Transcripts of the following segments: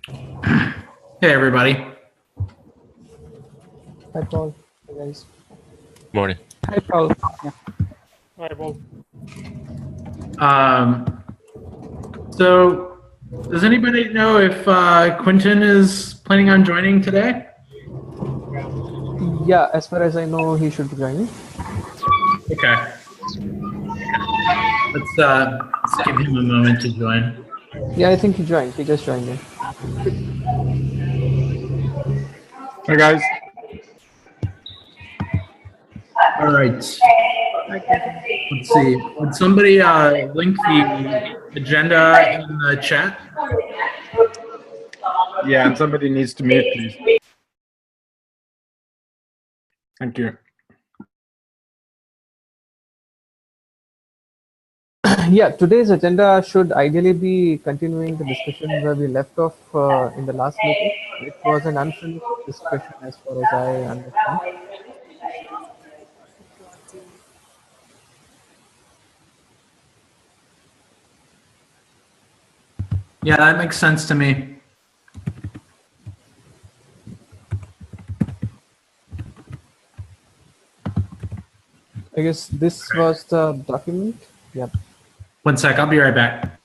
Hey, everybody. Hi, Paul. Hey, guys. Morning. Hi, Paul. Yeah. Hi, Paul. So, does anybody know if Quentin is planning on joining today? Yeah, as far as I know, he should be joining. Okay. Let's give him a moment to join. Yeah, I think he joined. He just joined in. Hi, guys. All right. Let's see. Would somebody link the agenda in the chat? Yeah, and somebody needs to mute, please. Thank you. Yeah, today's agenda should ideally be continuing the discussion where we left off in the last meeting. It was an unfinished discussion as far as I understand. Yeah, that makes sense to me. I guess this was the document. Yep. One sec, I'll be right back.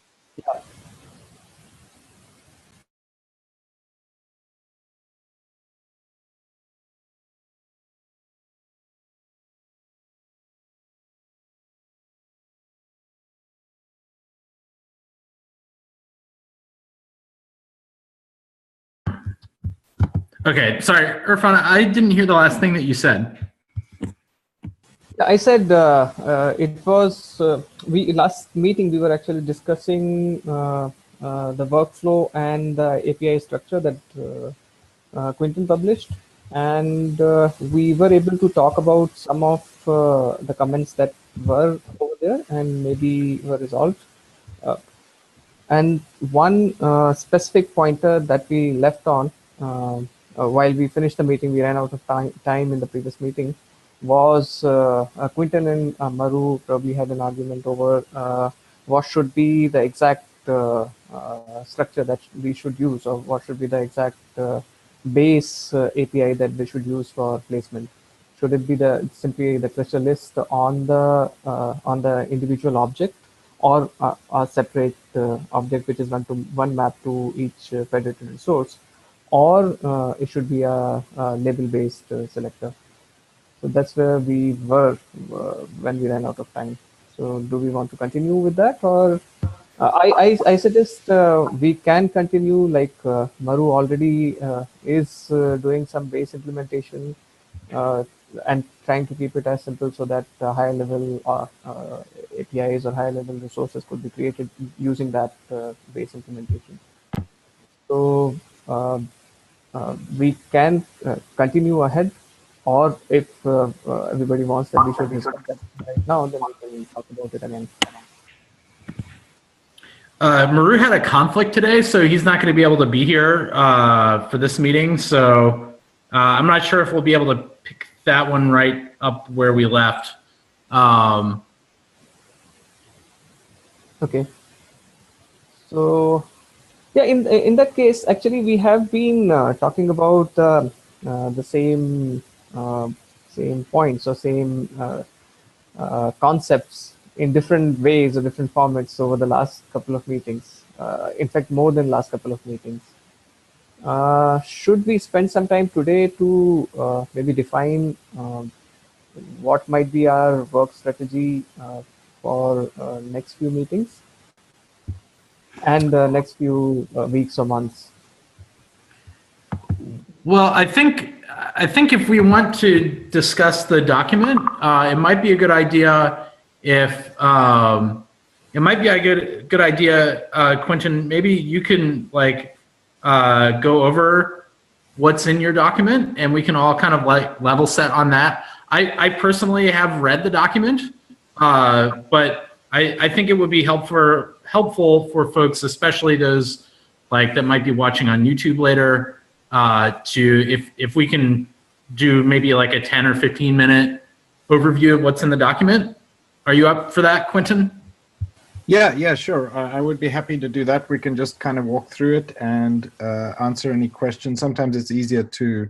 Okay, sorry, Irfan, I didn't hear the last thing that you said. I said it was we last meeting we were actually discussing the workflow and the API structure that Quentin published, and we were able to talk about some of the comments that were over there and maybe were resolved. And one specific pointer that we left on while we finished the meeting, we ran out of time in the previous meeting, was Quinton and Maru probably had an argument over what should be the exact structure that we should use, or what should be the exact base API that they should use for placement. Should it be simply the cluster list on the individual object, or a separate object which is one map to each federated resource, or it should be a label-based selector. So that's where we were when we ran out of time. So do we want to continue with that, or I suggest we can continue, like Maru already is doing some base implementation and trying to keep it as simple so that higher level APIs or higher level resources could be created using that base implementation. So we can continue ahead, or if everybody wants that we should discuss that right now, then we can talk about it again. Maru had a conflict today, so he's not going to be able to be here for this meeting. So I'm not sure if we'll be able to pick that one right up where we left. Okay. So yeah, in that case, actually, we have been talking about the same points or same concepts in different ways or different formats over the last couple of meetings. In fact, more than last couple of meetings. Should we spend some time today to maybe define what might be our work strategy for next few meetings and next few weeks or months? Well, I think if we want to discuss the document, it might be a good idea if it might be a good idea, Quentin. Maybe you can like go over what's in your document, and we can all kind of like level set on that. I personally have read the document, but I think it would be helpful for folks, especially those like that might be watching on YouTube later. If we can do maybe like a 10 or 15 minute overview of what's in the document. Are you up for that, Quentin? Yeah, sure. I would be happy to do that. We can just kind of walk through it and answer any questions. Sometimes it's easier to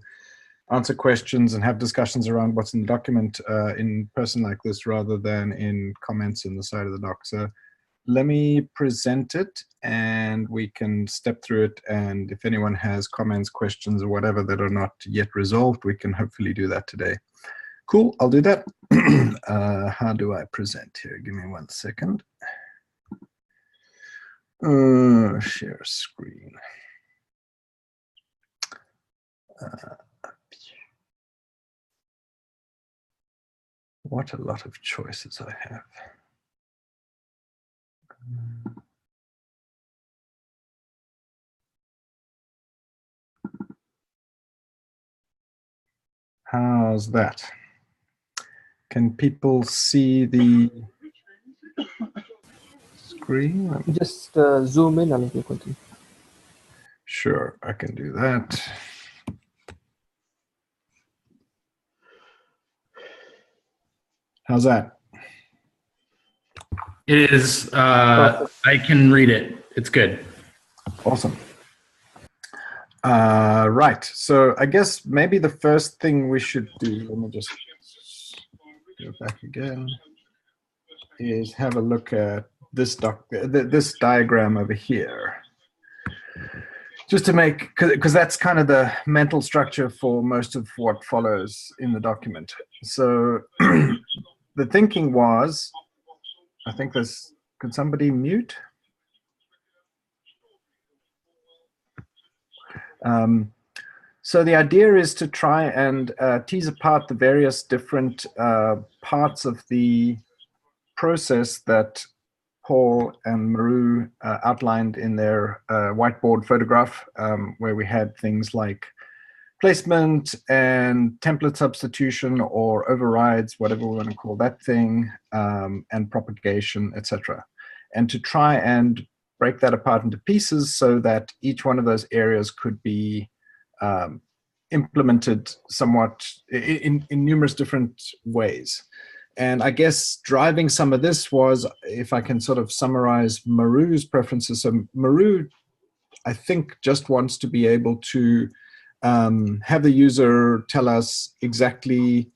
answer questions and have discussions around what's in the document in person like this rather than in comments in the side of the doc. So let me present it and we can step through it. And if anyone has comments, questions, or whatever that are not yet resolved, we can hopefully do that today. Cool, I'll do that. How do I present here? Give me 1 second. Share screen. What a lot of choices I have. How's that? Can people see the screen? Just zoom in a little, Quentin. Sure, I can do that. How's that? It is, I can read it. It's good. Awesome. Right, so I guess maybe the first thing we should do, let me just go back again, is have a look at this this diagram over here. Just to make, because that's kind of the mental structure for most of what follows in the document. So the thinking was, I think there's, could somebody mute? So the idea is to try and tease apart the various different parts of the process that Paul and Maru outlined in their whiteboard photograph, where we had things like placement and template substitution or overrides, whatever we want to call that thing, and propagation, etc. And to try and break that apart into pieces so that each one of those areas could be implemented somewhat in numerous different ways. And I guess driving some of this was, if I can sort of summarize Maru's preferences. So Maru, I think, just wants to be able to have the user tell us exactly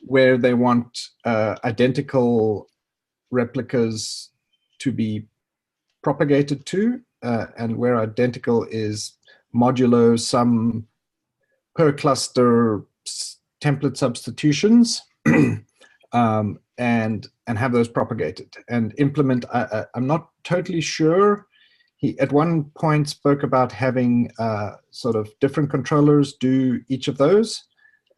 where they want identical replicas to be propagated to, and where identical is modulo some per cluster template substitutions. And have those propagated and implement. I'm not totally sure. He at one point spoke about having sort of different controllers do each of those.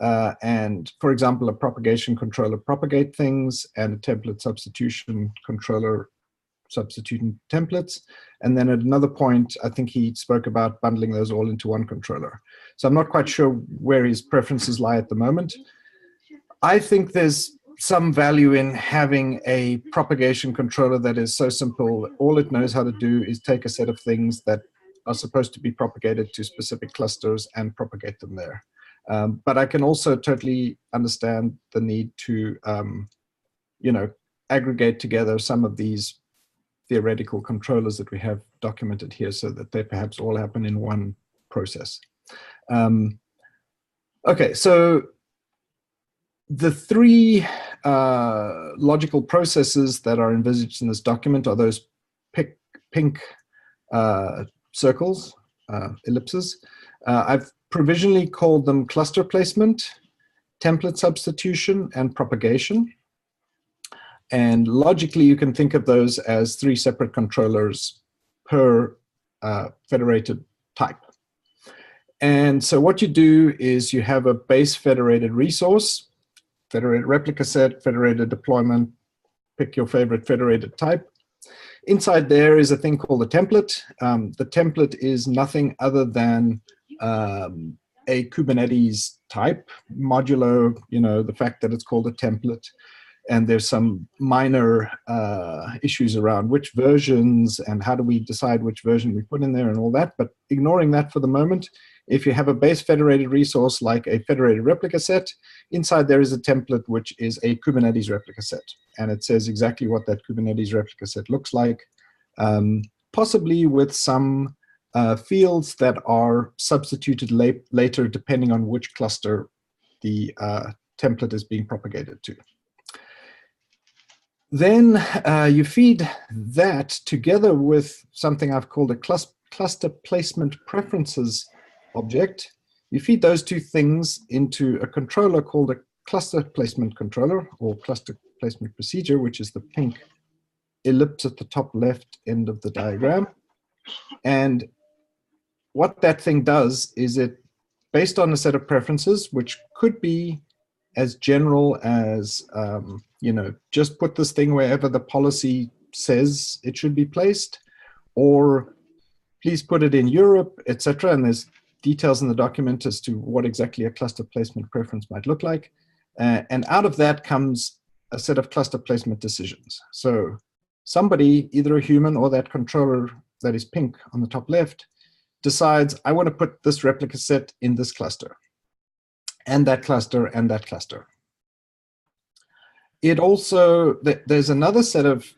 And for example, a propagation controller propagate things and a template substitution controller substituting templates. And then at another point, I think he spoke about bundling those all into one controller. So I'm not quite sure where his preferences lie at the moment. I think there's some value in having a propagation controller that is so simple. All it knows how to do is take a set of things that are supposed to be propagated to specific clusters and propagate them there. But I can also totally understand the need to, you know, aggregate together some of these theoretical controllers that we have documented here so that they perhaps all happen in one process. Okay, so the three logical processes that are envisaged in this document are those pink circles, ellipses. I've provisionally called them cluster placement, template substitution, and propagation. And logically, you can think of those as three separate controllers per federated type. And so what you do is you have a base federated resource, federated replica set, federated deployment, pick your favorite federated type. Inside there is a thing called a template. The template is nothing other than a Kubernetes type, modulo, you know, the fact that it's called a template. And there's some minor issues around which versions and how do we decide which version we put in there and all that. But ignoring that for the moment, If you have a base federated resource like a federated replica set, inside there is a template which is a Kubernetes replica set. And it says exactly what that Kubernetes replica set looks like, possibly with some fields that are substituted later depending on which cluster the template is being propagated to. Then you feed that together with something I've called a cluster placement preferences object. You feed those two things into a controller called a cluster placement controller, or cluster placement procedure, which is the pink ellipse at the top left end of the diagram. And what that thing does is it, based on a set of preferences, which could be as general as, you know, just put this thing wherever the policy says it should be placed, or please put it in Europe, etc. And there's details in the document as to what exactly a cluster placement preference might look like. And out of that comes a set of cluster placement decisions. So somebody, either a human or that controller that is pink on the top left, decides, I want to put this replica set in this cluster, and that cluster, and that cluster. It also, there's another set of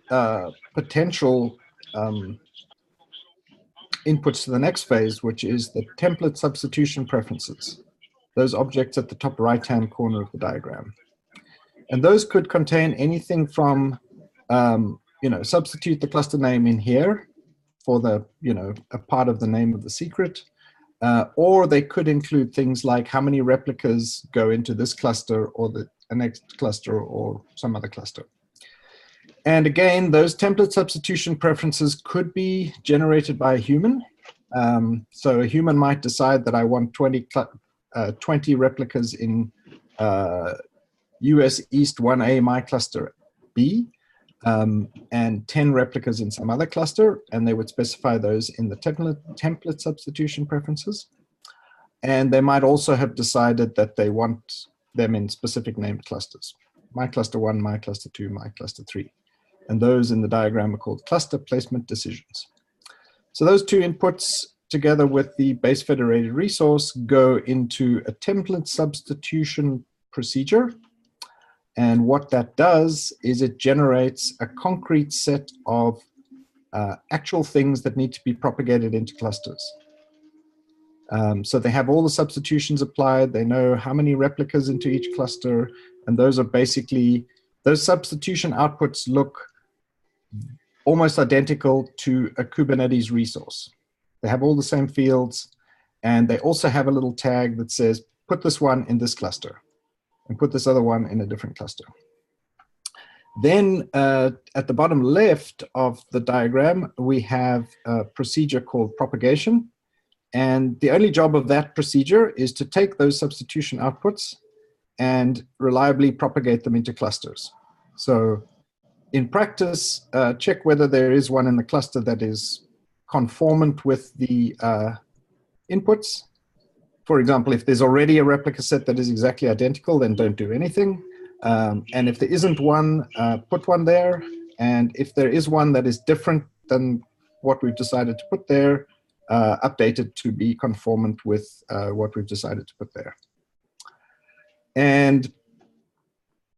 potential inputs to the next phase, which is the template substitution preferences, those objects at the top right-hand corner of the diagram. And those could contain anything from, you know, substitute the cluster name in here for the, you know, a part of the name of the secret, or they could include things like how many replicas go into this cluster or the next cluster or some other cluster. And again, those template substitution preferences could be generated by a human. So a human might decide that I want 20 replicas in US East 1A, my cluster B, and 10 replicas in some other cluster, and they would specify those in the template substitution preferences. And they might also have decided that they want them in specific named clusters. My cluster 1, my cluster 2, my cluster 3. And those in the diagram are called cluster placement decisions. So those two inputs, together with the base federated resource, go into a template substitution procedure. And what that does is it generates a concrete set of actual things that need to be propagated into clusters. So they have all the substitutions applied. They know how many replicas into each cluster. And those are basically, those substitution outputs look almost identical to a Kubernetes resource. They have all the same fields. And they also have a little tag that says, put this one in this cluster, and put this other one in a different cluster. Then at the bottom left of the diagram, we have a procedure called propagation. And the only job of that procedure is to take those substitution outputs and reliably propagate them into clusters. So in practice, check whether there is one in the cluster that is conformant with the inputs. For example, if there's already a replica set that is exactly identical, then don't do anything. And if there isn't one, put one there. And if there is one that is different than what we've decided to put there, update it to be conformant with what we've decided to put there. And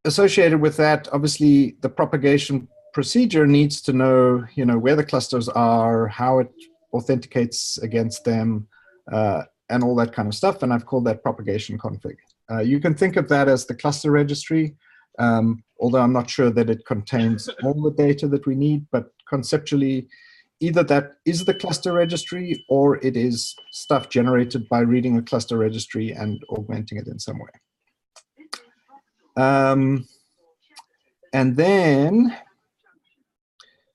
associated with that, obviously, the propagation procedure needs to know, you know, where the clusters are, how it authenticates against them, and all that kind of stuff. And I've called that propagation config. You can think of that as the cluster registry, although I'm not sure that it contains all the data that we need, but conceptually, either that is the cluster registry or it is stuff generated by reading a cluster registry and augmenting it in some way. And then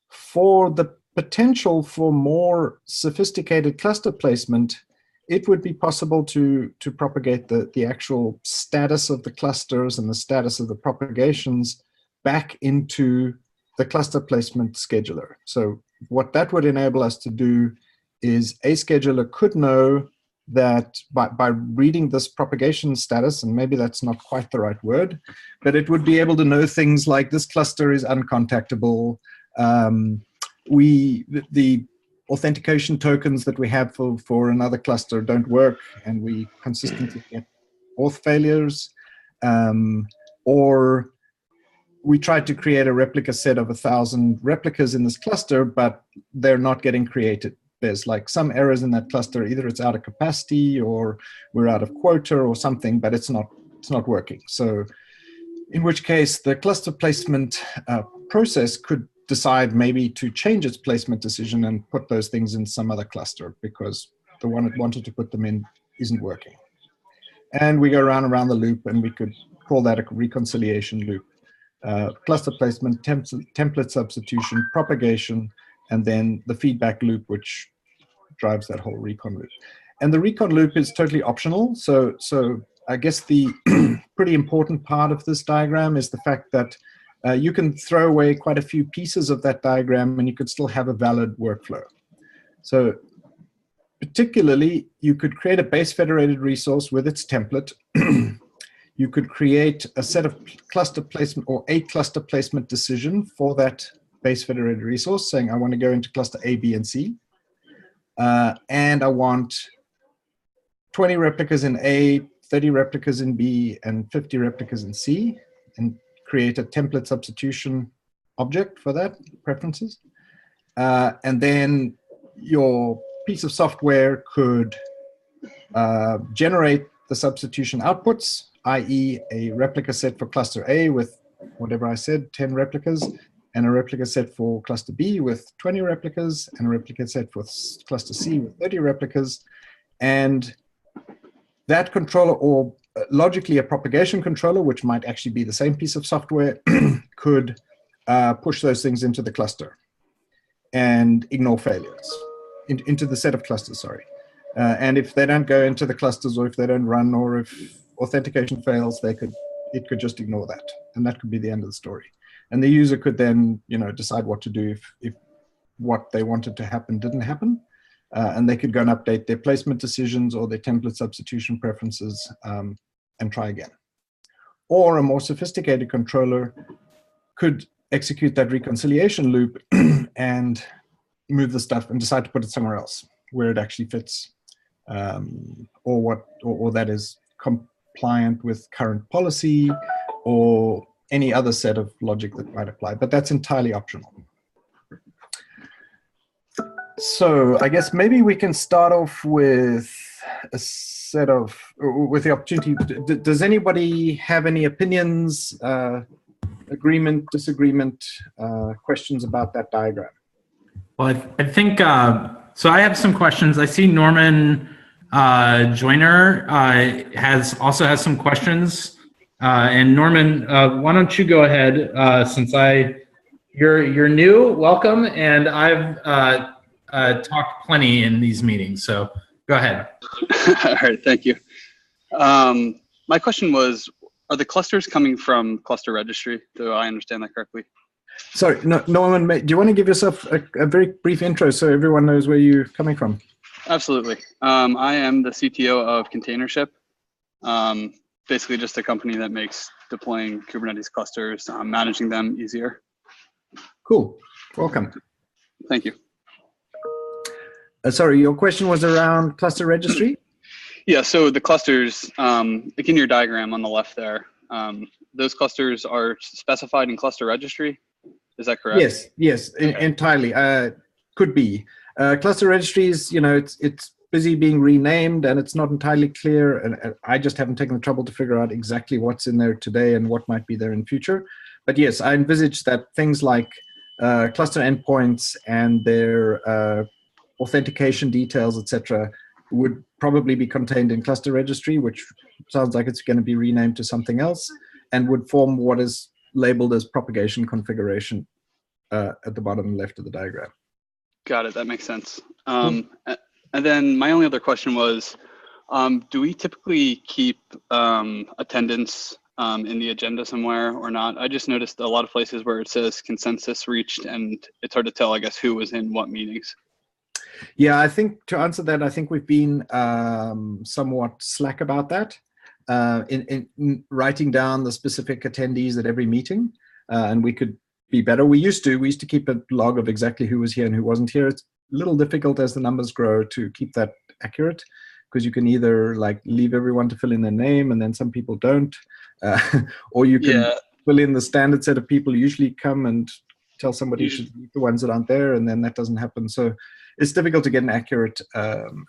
for the potential for more sophisticated cluster placement, it would be possible to propagate the actual status of the clusters and the status of the propagations back into the cluster placement scheduler. So what that would enable us to do is a scheduler could know that by reading this propagation status, and maybe that's not quite the right word, but it would be able to know things like this cluster is uncontactable. The authentication tokens that we have for another cluster don't work, and we consistently get auth failures, or we tried to create a replica set of 1,000 replicas in this cluster, but they're not getting created. There's like some errors in that cluster. Either it's out of capacity or we're out of quota or something, but it's not working. So in which case the cluster placement process could decide maybe to change its placement decision and put those things in some other cluster because the one it wanted to put them in isn't working. And we go around the loop, and we could call that a reconciliation loop. Cluster placement, template substitution, propagation, and then the feedback loop, which drives that whole recon loop. And the recon loop is totally optional. So I guess the pretty important part of this diagram is the fact that you can throw away quite a few pieces of that diagram and you could still have a valid workflow. So particularly, you could create a base federated resource with its template. You could create a set of cluster placement or a cluster placement decision for that base federated resource, saying I want to go into cluster A, B, and C. And I want 20 replicas in A, 30 replicas in B, and 50 replicas in C, and create a template substitution object for that, preferences. And then your piece of software could generate the substitution outputs, i.e. a replica set for cluster A with whatever I said, 10 replicas, and a replica set for cluster B with 20 replicas, and a replica set for cluster C with 30 replicas. And that controller, or logically a propagation controller, which might actually be the same piece of software, could push those things into the cluster and ignore failures, into the set of clusters, sorry. And if they don't go into the clusters, or if they don't run, or if authentication fails, it could just ignore that, and that could be the end of the story. And the user could then, decide what to do if what they wanted to happen didn't happen, and they could go and update their placement decisions or their template substitution preferences and try again. Or a more sophisticated controller could execute that reconciliation loop and move the stuff and decide to put it somewhere else where it actually fits, or that is compliant with current policy, or any other set of logic that might apply, but that's entirely optional. So I guess maybe we can start off with with the opportunity. Does anybody have any opinions, agreement, disagreement, questions about that diagram? Well, I think, so I have some questions. I see Norman Joyner also has some questions. And Norman, why don't you go ahead, since you're new, welcome, and I've talked plenty in these meetings, so go ahead. All right, thank you. My question was, are the clusters coming from cluster registry? Do I understand that correctly? Sorry, Norman, do you want to give yourself a very brief intro so everyone knows where you're coming from? Absolutely. I am the CTO of Containership. Basically just a company that makes deploying Kubernetes clusters, managing them easier. Cool. Welcome. Thank you. Sorry, your question was around cluster registry? Yeah, so the clusters, like in your diagram on the left there, those clusters are specified in cluster registry. Is that correct? Yes, okay. Entirely. Could be. Cluster registries, it's busy being renamed and it's not entirely clear. And I just haven't taken the trouble to figure out exactly what's in there today and what might be there in future. But yes, I envisage that things like cluster endpoints and their authentication details, etc., would probably be contained in cluster registry, which sounds like it's going to be renamed to something else, and would form what is labeled as propagation configuration at the bottom left of the diagram. Got it. That makes sense. And then my only other question was, do we typically keep attendance in the agenda somewhere or not? I just noticed a lot of places where it says consensus reached, and it's hard to tell, I guess, who was in what meetings. Yeah, I think to answer that, I think we've been somewhat slack about that in writing down the specific attendees at every meeting, and we could be better. We used to keep a log of exactly who was here and who wasn't here. It's little difficult as the numbers grow to keep that accurate, because you can either like leave everyone to fill in their name and then some people don't, or you can fill in the standard set of people who usually come and tell somebody to delete the ones that aren't there, and then that doesn't happen. So it's difficult to get an accurate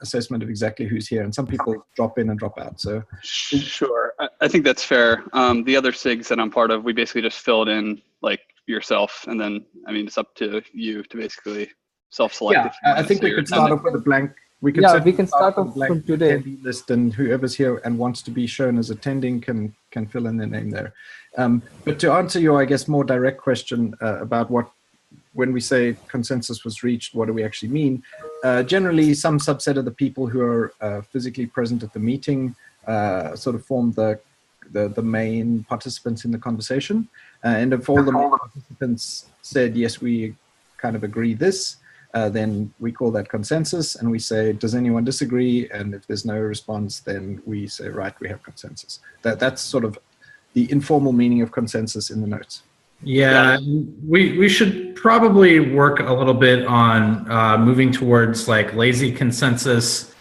assessment of exactly who's here, and some people drop in and drop out. So sure, I think that's fair. The other SIGs that I'm part of, we basically just filled in like yourself, and then I mean it's up to you to basically self-select. Yeah, I think we could start off with a blank. We can start off from today. Attendee list, and whoever's here and wants to be shown as attending can fill in their name there. But to answer your, I guess, more direct question about when we say consensus was reached, what do we actually mean? Generally, some subset of the people who are physically present at the meeting sort of form the main participants in the conversation. And if all the main participants said, yes, we kind of agree this, then we call that consensus, and we say, does anyone disagree? And if there's no response, then we say, right, we have consensus. That's sort of the informal meaning of consensus in the notes. Yeah, we should probably work a little bit on moving towards like lazy consensus,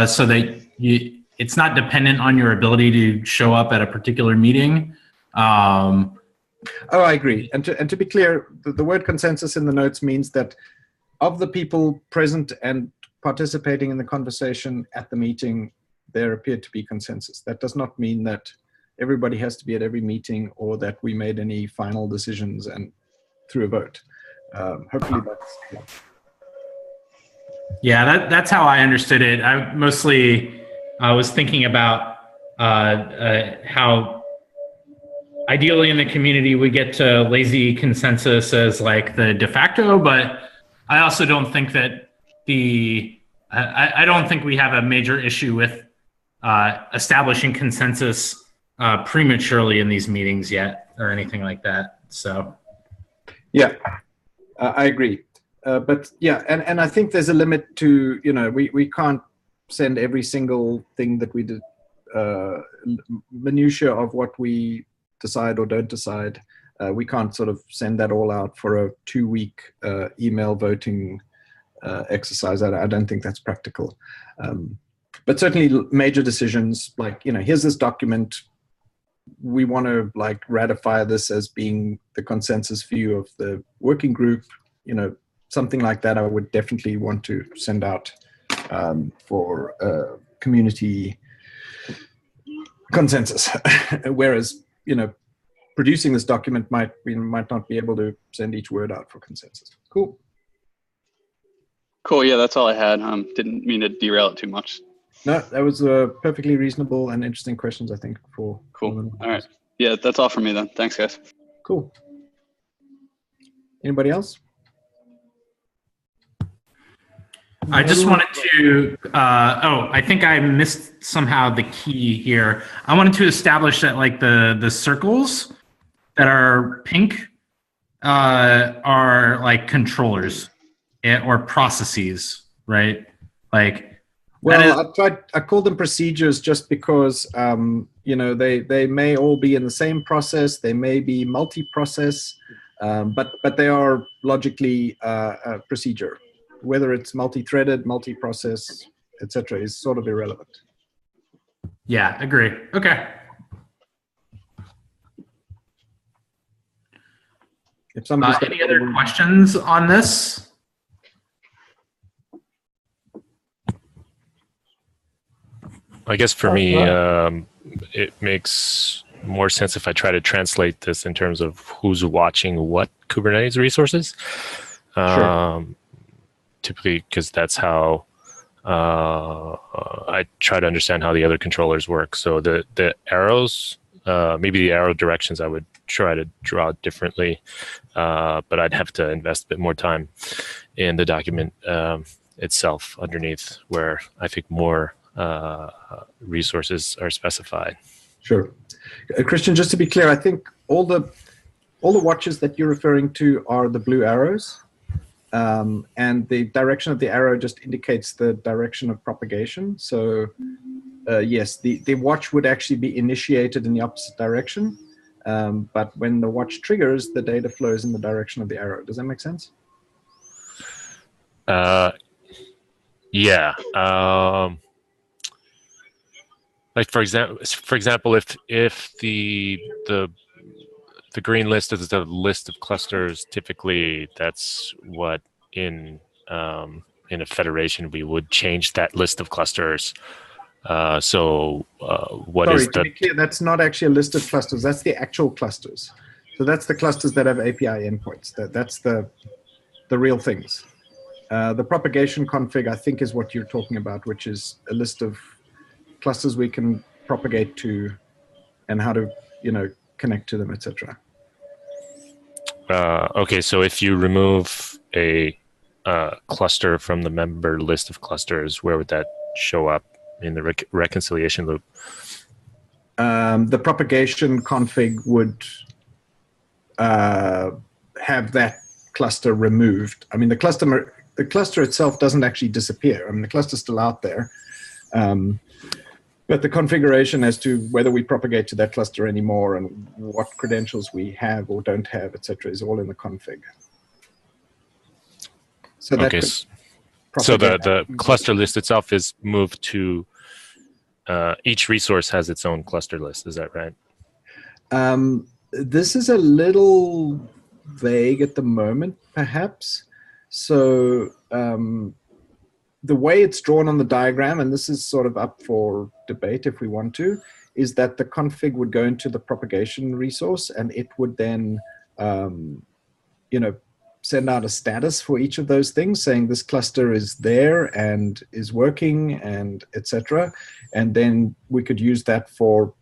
so that it's not dependent on your ability to show up at a particular meeting. Oh, I agree. And to be clear, the word consensus in the notes means that of the people present and participating in the conversation at the meeting, there appeared to be consensus. That does not mean that everybody has to be at every meeting or that we made any final decisions and through a vote. Hopefully that's clear. Yeah, that's how I understood it. I was thinking about how ideally in the community we get to lazy consensus as like the de facto, but I also don't think that I don't think we have a major issue with establishing consensus prematurely in these meetings yet or anything like that. So yeah, I agree. But yeah, and I think there's a limit to, we can't send every single thing that we did, minutiae of what we decide or don't decide. We can't sort of send that all out for a 2-week email voting exercise. I don't think that's practical. But certainly major decisions like, here's this document. We want to like ratify this as being the consensus view of the working group, something like that. I would definitely want to send out for community consensus. Whereas, producing this document we might not be able to send each word out for consensus. Cool. Cool. Yeah, that's all I had. Didn't mean to derail it too much. No, that was perfectly reasonable and interesting questions, I think, for cool. All right. Yeah, that's all for me then. Thanks, guys. Cool. Anybody else? I just wanted to, I think I missed somehow the key here. I wanted to establish that like the circles that are pink are like controllers or processes, right? Like, well, I call them procedures just because, they may all be in the same process. They may be multi-process, but they are logically a procedure. Whether it's multi-threaded, multi-process, etc., is sort of irrelevant. Yeah, agree. Okay. If somebody's got any other questions on this? I guess for me, it makes more sense if I try to translate this in terms of who's watching what Kubernetes resources. Sure. Typically, because that's how I try to understand how the other controllers work. So the arrows, maybe the arrow directions I would try to draw differently, but I'd have to invest a bit more time in the document itself underneath, where I think more resources are specified. Sure. Christian, just to be clear, I think all the watches that you're referring to are the blue arrows. And the direction of the arrow just indicates the direction of propagation. So yes, the watch would actually be initiated in the opposite direction. But when the watch triggers, the data flows in the direction of the arrow. Does that make sense? Yeah. Like for example, if the green list is the list of clusters, typically that's what in a federation we would change that list of clusters. What Sorry, is to the be clear, that's not actually a list of clusters. That's the actual clusters. So that's the clusters that have API endpoints. That's the real things. The propagation config, I think, is what you're talking about, which is a list of clusters we can propagate to and how to, connect to them, etc. okay, so if you remove a cluster from the member list of clusters, where would that show up in the reconciliation loop? The propagation config would have that cluster removed. I mean, the cluster itself doesn't actually disappear. I mean, the cluster's still out there. But the configuration as to whether we propagate to that cluster anymore and what credentials we have or don't have, etc., is all in the config. So that Okay, so the cluster list itself is moved to each resource has its own cluster list. Is that right? This is a little vague at the moment, perhaps. So the way it's drawn on the diagram, and this is sort of up for debate if we want to, is that the config would go into the propagation resource and it would then, send out a status for each of those things saying this cluster is there and is working and etc. And then we could use that for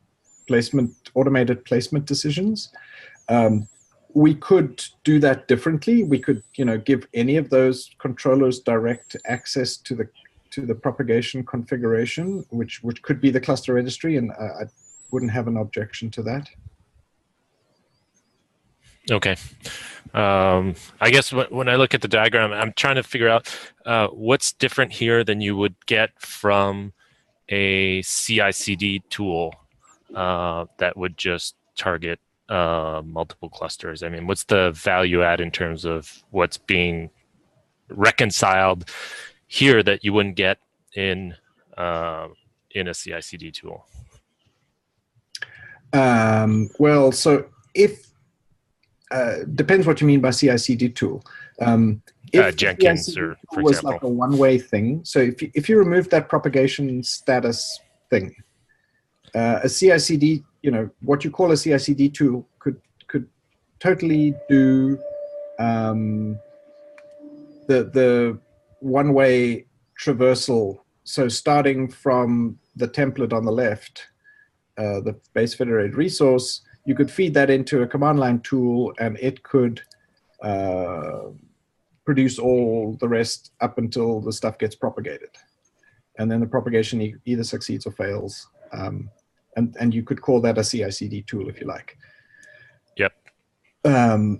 automated placement decisions. We could do that differently. We could, give any of those controllers direct access to the propagation configuration, which could be the cluster registry, and I wouldn't have an objection to that. Okay. I guess when I look at the diagram, I'm trying to figure out what's different here than you would get from a CI/CD tool that would just target multiple clusters. I mean, what's the value add in terms of what's being reconciled here that you wouldn't get in a CI/CD tool? Well, so if depends what you mean by CI/CD tool. If Jenkins, or for was example, like a one-way thing. So if you remove that propagation status thing, a CI/CD, what you call a CI/CD tool could totally do the one-way traversal. So starting from the template on the left, the base federated resource, you could feed that into a command line tool and it could produce all the rest up until the stuff gets propagated. And then the propagation either succeeds or fails. And you could call that a CI/CD tool if you like. Yep.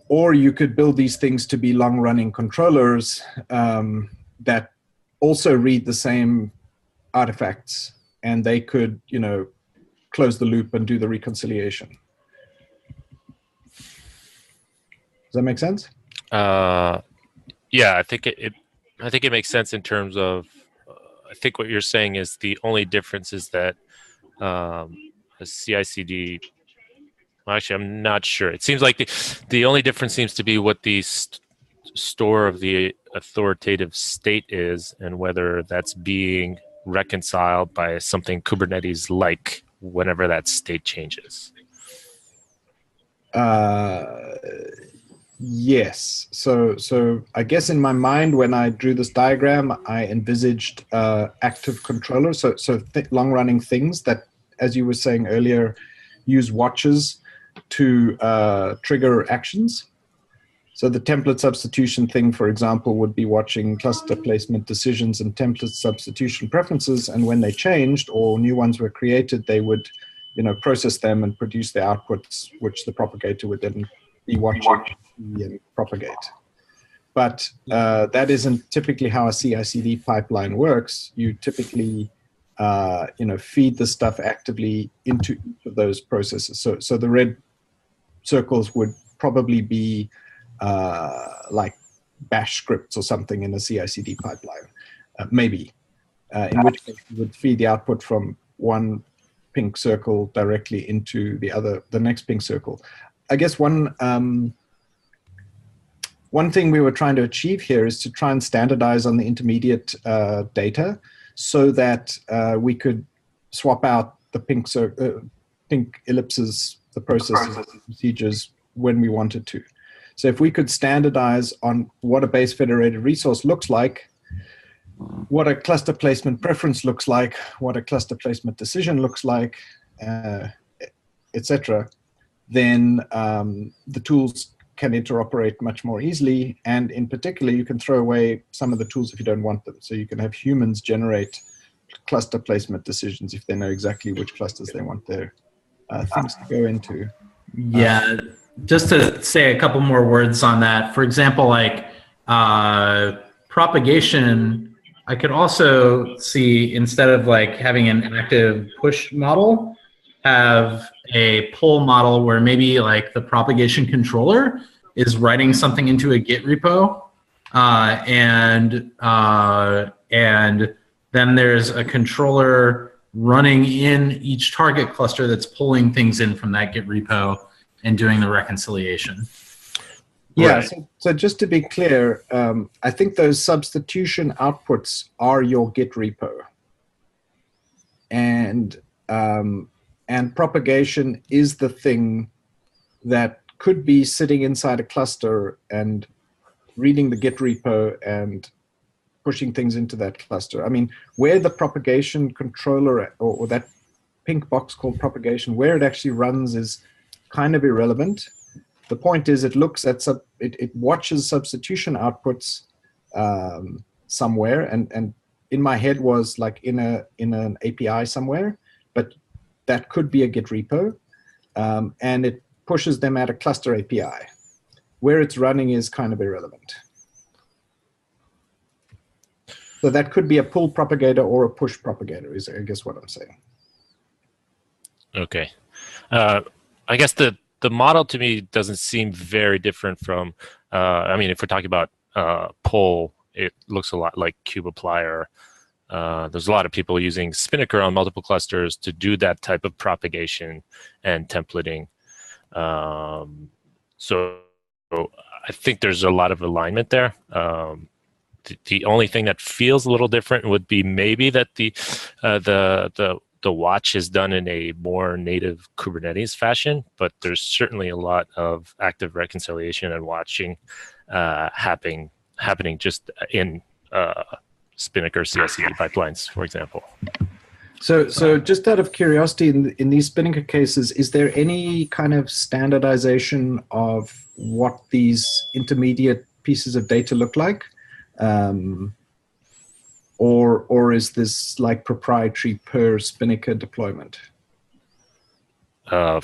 Or you could build these things to be long-running controllers that also read the same artifacts, and they could, close the loop and do the reconciliation. Does that make sense? Yeah, I think it makes sense in terms of. I think what you're saying is the only difference is that a CI/CD. Well, actually, I'm not sure. It seems like the only difference seems to be what the store of the authoritative state is, and whether that's being reconciled by something Kubernetes-like whenever that state changes. Yes. So I guess in my mind, when I drew this diagram, I envisaged active controllers. So long-running things that, as you were saying earlier, use watches to trigger actions. So the template substitution thing, for example, would be watching cluster placement decisions and template substitution preferences. And when they changed or new ones were created, they would, process them and produce the outputs, which the propagator would then be watching and propagate. But that isn't typically how a CI/CD pipeline works. You typically, feed the stuff actively into each of those processes. So the red circles would probably be like bash scripts or something in a CI/CD pipeline, maybe. In which case you would feed the output from one pink circle directly into the next pink circle. I guess one thing we were trying to achieve here is to try and standardize on the intermediate data so that we could swap out the pink ellipses, the processes, the procedures when we wanted to. So if we could standardize on what a base federated resource looks like, what a cluster placement preference looks like, what a cluster placement decision looks like, etc., then the tools can interoperate much more easily. And in particular, you can throw away some of the tools if you don't want them. So you can have humans generate cluster placement decisions if they know exactly which clusters they want their things to go into. Yeah, just to say a couple more words on that. For example, like propagation, I could also see, instead of like having an active push model, have a pull model where maybe like the propagation controller is writing something into a Git repo, and then there's a controller running in each target cluster that's pulling things in from that Git repo and doing the reconciliation. Yeah, Right. so just to be clear, I think those substitution outputs are your Git repo. And propagation is the thing that could be sitting inside a cluster and reading the Git repo and pushing things into that cluster. I mean, where the propagation controller or that pink box called propagation, where it actually runs is kind of irrelevant. The point is it looks at it watches substitution outputs somewhere, and in my head was like in an API somewhere, but that could be a Git repo, and it pushes them at a cluster API. Where it's running is kind of irrelevant. So that could be a pull propagator or a push propagator is, I guess, what I'm saying. Okay. I guess the model to me doesn't seem very different from, I mean, if we're talking about pull, it looks a lot like kubeapply. There's a lot of people using Spinnaker on multiple clusters to do that type of propagation and templating. So I think there's a lot of alignment there. The only thing that feels a little different would be maybe that the watch is done in a more native Kubernetes fashion, but there's certainly a lot of active reconciliation and watching happening just in Spinnaker CI/CD pipelines, for example. So just out of curiosity, in these Spinnaker cases, is there any kind of standardization of what these intermediate pieces of data look like? Or is this like proprietary per Spinnaker deployment? I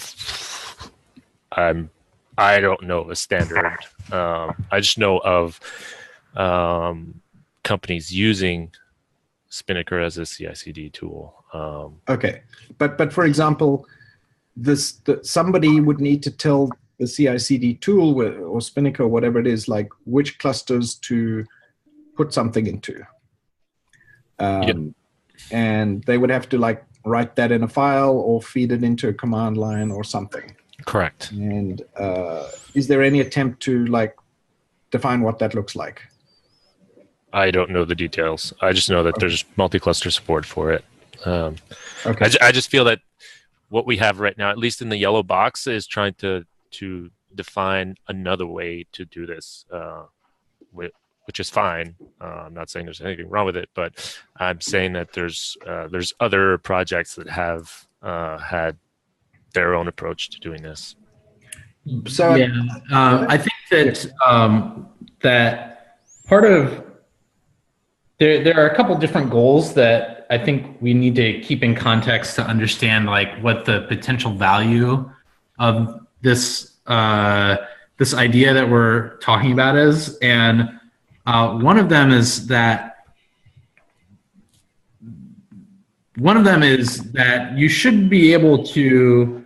don't know a standard. I just know of companies using Spinnaker as a CI/CD tool. Okay, but for example, somebody would need to tell the CI/CD tool or Spinnaker, whatever it is, like which clusters to put something into. And they would have to like write that in a file or feed it into a command line or something. Correct. And is there any attempt to like define what that looks like? I don't know the details. I just know that there's multi-cluster support for it. Okay. I just feel that what we have right now, at least in the yellow box, is trying to define another way to do this, which is fine. I'm not saying there's anything wrong with it, but I'm saying that there's other projects that have had their own approach to doing this. So yeah, I think that that part of there are a couple different goals that I think we need to keep in context to understand like what the potential value of this this idea that we're talking about is, and one of them is that you should be able to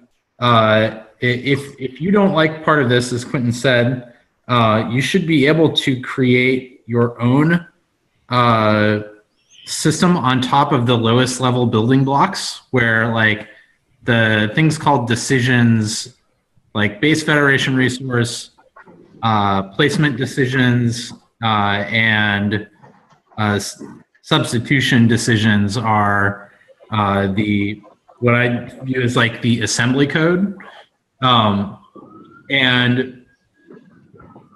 if you don't like part of this, as Quentin said, you should be able to create your own system on top of the lowest level building blocks, where like the things called decisions, like base federation resource, placement decisions, and substitution decisions are what I view as like the assembly code. And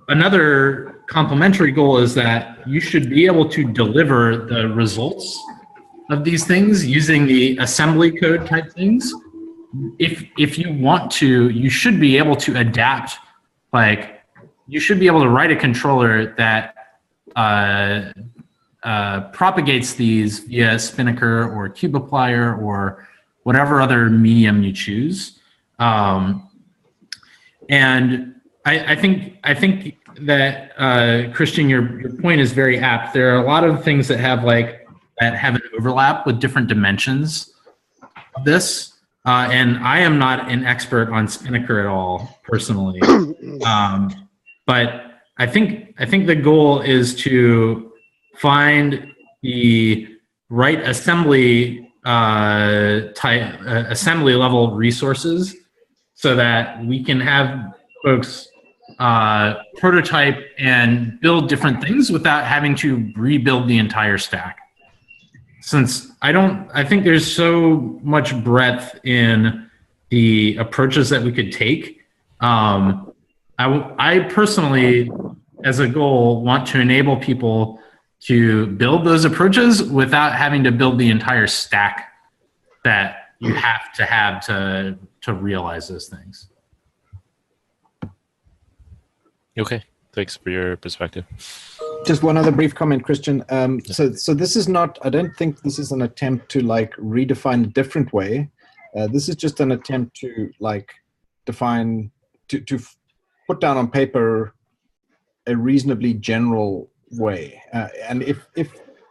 another complementary goal is that you should be able to deliver the results of these things using the assembly code type things. If you want to, you should be able to adapt, like you should be able to write a controller that propagates these via Spinnaker or Kubeapplier or whatever other medium you choose. And I think that Christian, your point is very apt. There are a lot of things that have an overlap with different dimensions of this. And I am not an expert on Spinnaker at all, personally. But I think the goal is to find the right assembly assembly level resources so that we can have folks prototype and build different things without having to rebuild the entire stack. Since I think there's so much breadth in the approaches that we could take. I personally, as a goal, want to enable people to build those approaches without having to build the entire stack that you have to realize those things. Okay, thanks for your perspective. Just one other brief comment, Christian. So this is not, I don't think this is an attempt to like redefine a different way. This is just an attempt to like define, to put down on paper a reasonably general way. And if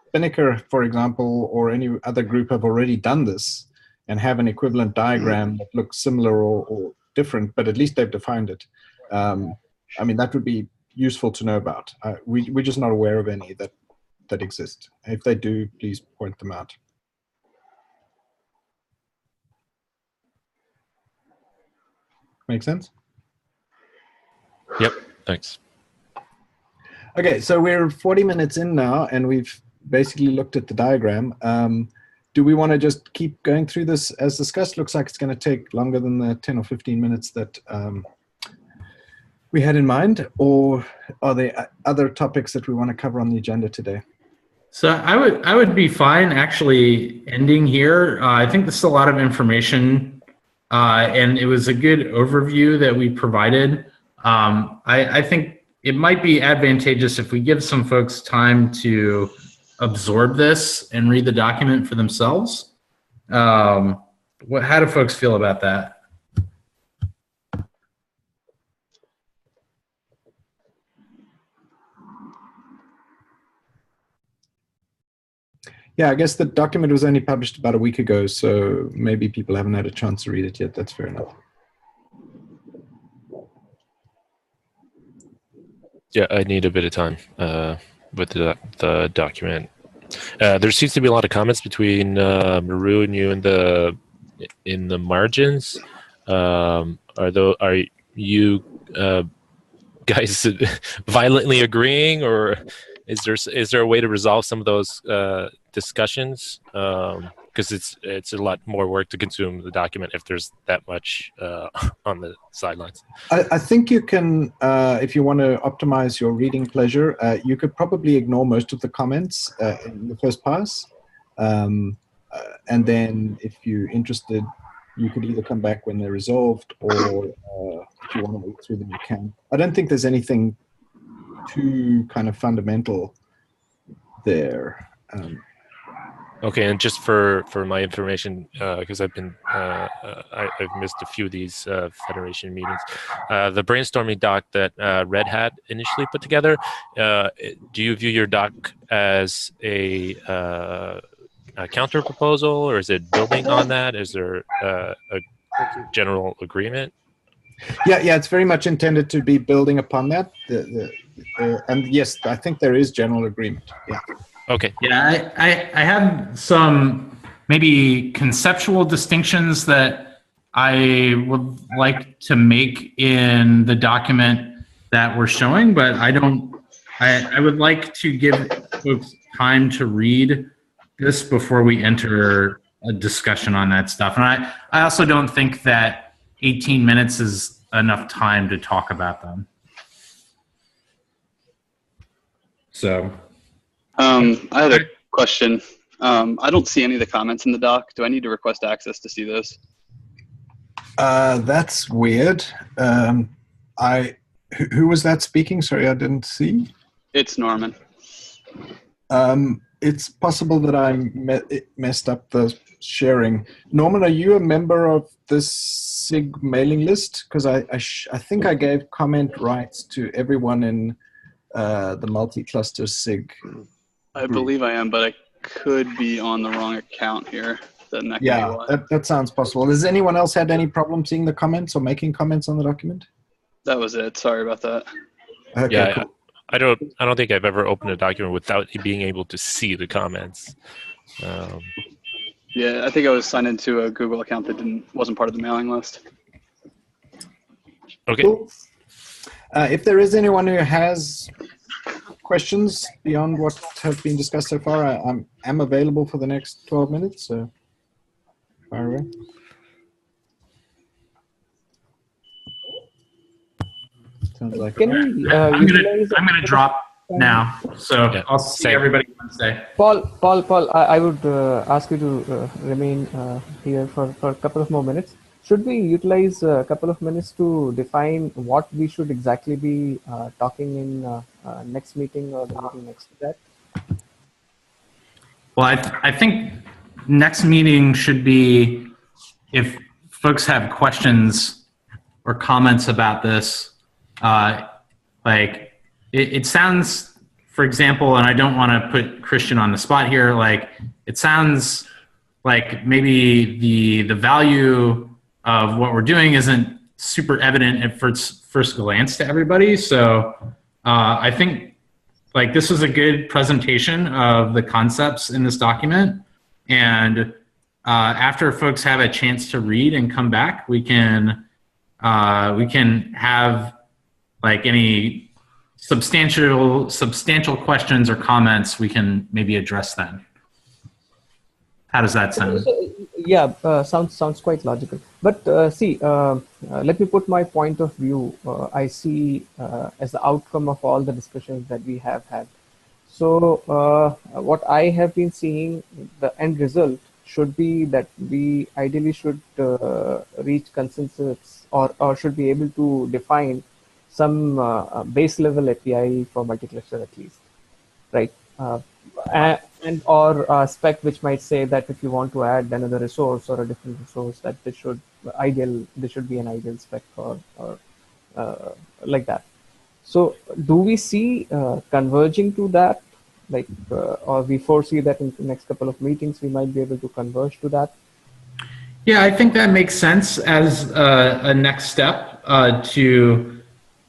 Spinnaker, for example, or any other group have already done this and have an equivalent diagram that looks similar or different, but at least they've defined it. I mean, that would be useful to know about. We're just not aware of any that exist. If they do, please point them out. Make sense? Yep, thanks. Okay, so we're 40 minutes in now, and we've basically looked at the diagram. Do we want to just keep going through this as discussed? Looks like it's going to take longer than the 10 or 15 minutes that we had in mind, or are there other topics that we want to cover on the agenda today? So I would be fine actually ending here. I think this is a lot of information, and it was a good overview that we provided. I think it might be advantageous if we give some folks time to absorb this and read the document for themselves. How do folks feel about that? Yeah, I guess the document was only published about a week ago, so maybe people haven't had a chance to read it yet. That's fair enough. Yeah, I need a bit of time with the document. There seems to be a lot of comments between Maru and you in the margins. Are you guys violently agreeing, or is there a way to resolve some of those discussions? Because it's a lot more work to consume the document if there's that much on the sidelines. I think you can, if you want to optimize your reading pleasure, you could probably ignore most of the comments in the first pass. And then if you're interested, you could either come back when they're resolved, or if you want to read through them, you can. I don't think there's anything too kind of fundamental there. Okay, and just for my information, because I've missed a few of these Federation meetings, the brainstorming doc that Red Hat initially put together, do you view your doc as a counter proposal, or is it building on that? Is there a general agreement? Yeah, it's very much intended to be building upon that. And yes, I think there is general agreement. Yeah. Okay. Yeah, I have some maybe conceptual distinctions that I would like to make in the document that we're showing, but I would like to give folks time to read this before we enter a discussion on that stuff. And I also don't think that 18 minutes is enough time to talk about them. So. I had a question. I don't see any of the comments in the doc. Do I need to request access to see those? That's weird. Who was that speaking? Sorry, I didn't see. It's Norman. It's possible that I messed up the sharing. Norman, are you a member of this SIG mailing list? Because I think I gave comment rights to everyone in the multi-cluster SIG. I believe I am, but I could be on the wrong account here. Yeah, that sounds possible. Has anyone else had any problem seeing the comments or making comments on the document? That was it. Sorry about that. Okay, Yeah, cool. I don't think I've ever opened a document without being able to see the comments. Yeah, I think I was signed into a Google account that wasn't part of the mailing list. Okay. Cool. If there is anyone who has questions beyond what have been discussed so far, I'm available for the next 12 minutes, so fire away. Sounds like Can we I'm utilize gonna drop now, so Yeah, I'll see same. everybody Wednesday. Paul, I would ask you to remain here for a couple of more minutes. Should we utilize a couple of minutes to define what we should exactly be talking in next meeting or the meeting next to that? Well, I think next meeting should be if folks have questions or comments about this. Like it sounds, for example, and I don't want to put Christian on the spot here. Like it sounds like maybe the value of what we're doing isn't super evident at first glance to everybody. So I think like this was a good presentation of the concepts in this document. And after folks have a chance to read and come back, we can have like any substantial questions or comments we can maybe address then. How does that sound? Yeah, sounds quite logical. But see, let me put my point of view. I see as the outcome of all the discussions that we have had. So what I have been seeing, the end result should be that we ideally should reach consensus or should be able to define some base level API for multi-cluster at least, right? And or a spec which might say that if you want to add another resource or a different resource, that this should be an ideal spec or like that. So do we see converging to that, like, or we foresee that in the next couple of meetings we might be able to converge to that? Yeah, I think that makes sense as a next step to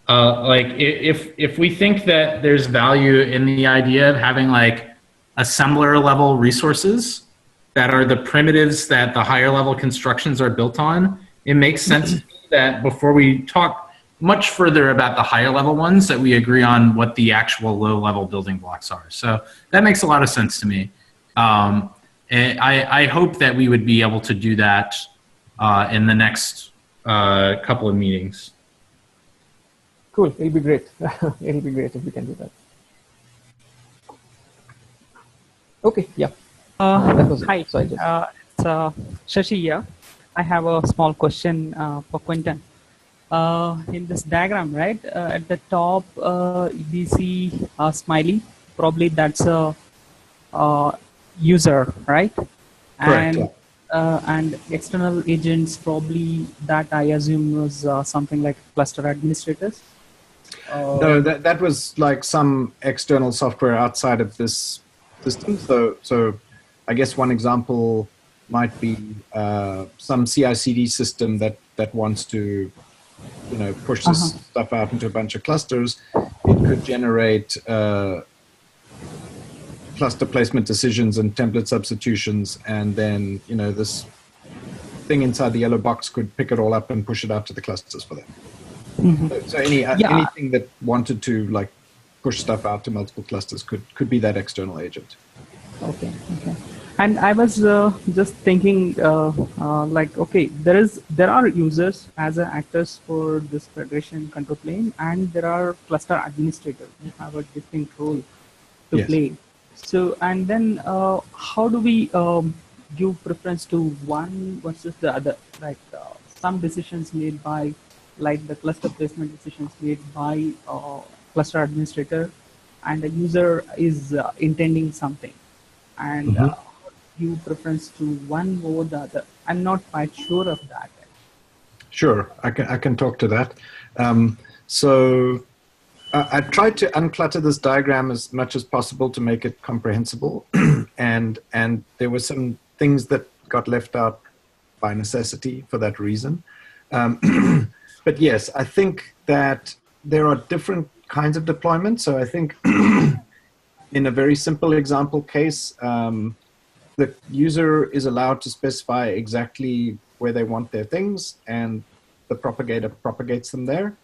like if we think that there's value in the idea of having like assembler level resources that are the primitives that the higher level constructions are built on, it makes sense that before we talk much further about the higher level ones, that we agree on what the actual low level building blocks are. So that makes a lot of sense to me. And I hope that we would be able to do that in the next couple of meetings. Cool, it'll be great. It'll be great if we can do that. Okay, yeah. That was it. Hi, So I just... it's Shashi here. I have a small question for Quentin. In this diagram, right, at the top, we see a smiley. Probably that's a user, right? Correct. And external agents, probably that I assume was something like cluster administrators. No, that was like some external software outside of this system. So I guess one example might be some CI/CD system that wants to push this stuff out into a bunch of clusters, it could generate cluster placement decisions and template substitutions, and then this thing inside the yellow box could pick it all up and push it out to the clusters for them. So anything that wanted to like push stuff out to multiple clusters could be that external agent. Okay. And I was just thinking, there are users as actors for this federation control plane, and there are cluster administrators who have a distinct role to play. So, and then how do we give preference to one versus the other? Like some decisions made by, like the cluster placement decisions made by cluster administrator, and the user is intending something, and give preference to one over the other. I'm not quite sure of that. Sure, I can talk to that. So I tried to unclutter this diagram as much as possible to make it comprehensible, and there were some things that got left out by necessity for that reason. But yes, I think that there are different kinds of deployments. So I think in a very simple example case, the user is allowed to specify exactly where they want their things, and the propagator propagates them there.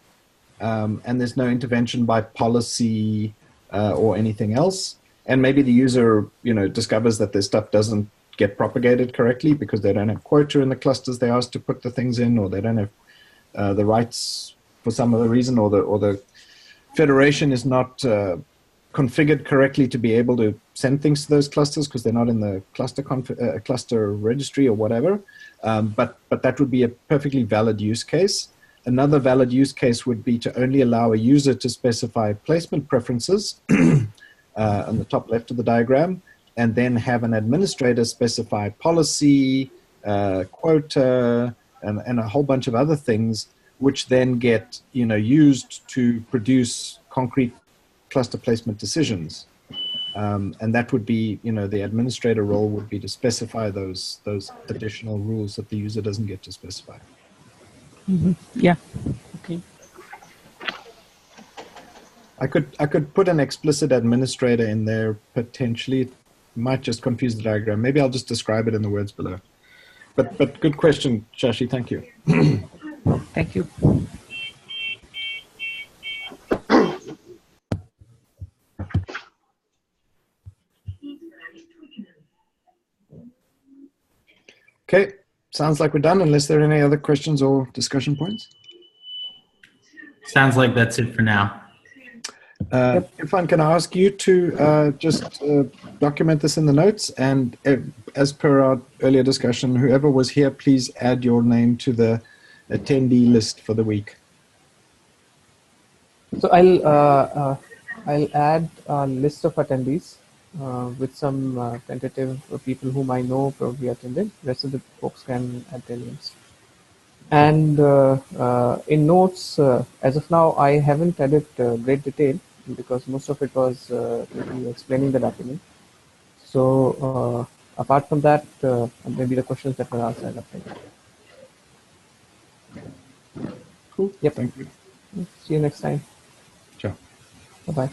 And there's no intervention by policy or anything else. And maybe the user, discovers that their stuff doesn't get propagated correctly because they don't have quota in the clusters they asked to put the things in, or they don't have the rights for some other reason, or the federation is not configured correctly to be able to send things to those clusters because they're not in the cluster registry or whatever. But that would be a perfectly valid use case. Another valid use case would be to only allow a user to specify placement preferences on the top left of the diagram, and then have an administrator specify policy, quota, and a whole bunch of other things, which then get used to produce concrete cluster placement decisions. And that would be, the administrator role would be to specify those additional rules that the user doesn't get to specify. Yeah. Okay. I could put an explicit administrator in there potentially. It might just confuse the diagram. Maybe I'll just describe it in the words below. But good question, Shashi. Thank you. Thank you. Okay, sounds like we're done, unless there are any other questions or discussion points. Sounds like that's it for now. Irfan, can I ask you to just document this in the notes, and as per our earlier discussion, whoever was here, please add your name to the attendee list for the week. So I'll add a list of attendees with some tentative people whom I know probably attended. The rest of the folks can add their names. And in notes, as of now, I haven't added great detail because most of it was explaining the document. So apart from that, maybe the questions that were asked, I'll update. Cool. Yep. Thank you. See you next time. Ciao. Bye-bye.